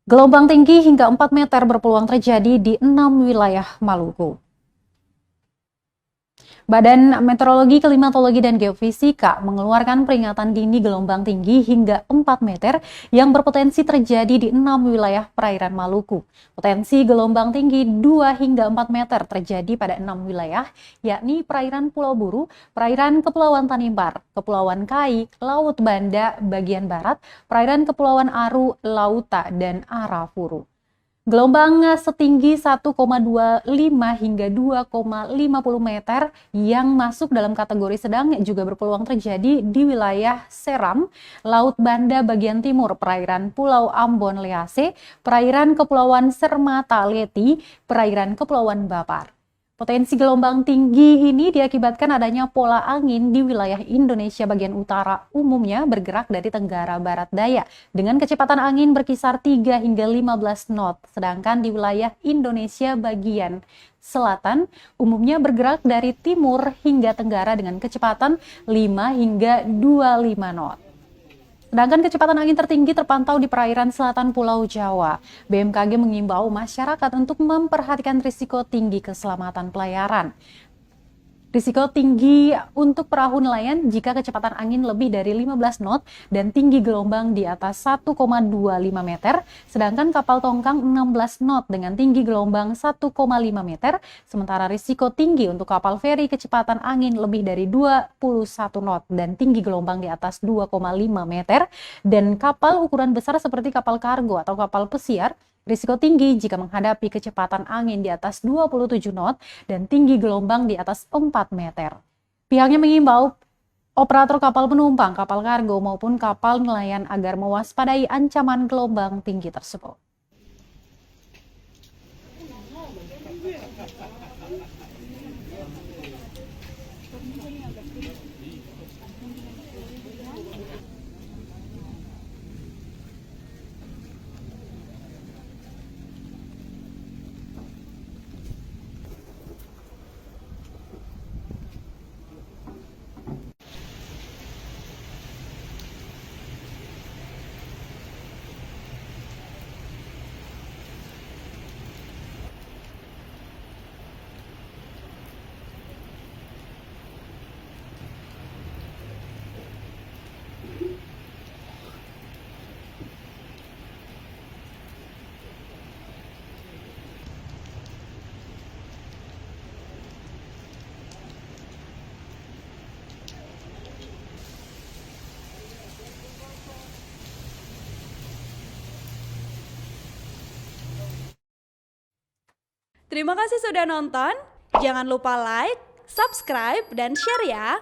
Gelombang tinggi hingga 4 meter berpeluang terjadi di 6 wilayah Maluku. Badan Meteorologi, Klimatologi, dan Geofisika mengeluarkan peringatan dini gelombang tinggi hingga 4 meter yang berpotensi terjadi di 6 wilayah perairan Maluku. Potensi gelombang tinggi 2 hingga 4 meter terjadi pada 6 wilayah, yakni perairan Pulau Buru, perairan Kepulauan Tanimbar, Kepulauan Kai, Laut Banda bagian barat, perairan Kepulauan Aru, Lauta, dan Arafuru. Gelombang setinggi 1,25 hingga 2,50 meter yang masuk dalam kategori sedang juga berpeluang terjadi di wilayah Seram, Laut Banda bagian timur, perairan Pulau Ambon Lease, perairan Kepulauan Sermata Leti, perairan Kepulauan Bapar. Potensi gelombang tinggi ini diakibatkan adanya pola angin di wilayah Indonesia bagian utara umumnya bergerak dari tenggara barat daya dengan kecepatan angin berkisar 3 hingga 15 knot, sedangkan di wilayah Indonesia bagian selatan umumnya bergerak dari timur hingga tenggara dengan kecepatan 5 hingga 25 knot. Sedangkan kecepatan angin tertinggi terpantau di perairan selatan Pulau Jawa. BMKG mengimbau masyarakat untuk memperhatikan risiko tinggi keselamatan pelayaran. Risiko tinggi untuk perahu nelayan jika kecepatan angin lebih dari 15 knot dan tinggi gelombang di atas 1,25 meter, sedangkan kapal tongkang 16 knot dengan tinggi gelombang 1,5 meter, sementara risiko tinggi untuk kapal feri kecepatan angin lebih dari 21 knot dan tinggi gelombang di atas 2,5 meter, dan kapal ukuran besar seperti kapal kargo atau kapal pesiar risiko tinggi jika menghadapi kecepatan angin di atas 27 knot dan tinggi gelombang di atas 4 meter. Pihaknya mengimbau operator kapal penumpang, kapal kargo maupun kapal nelayan agar mewaspadai ancaman gelombang tinggi tersebut. Terima kasih sudah nonton. Jangan lupa like, subscribe, dan share ya.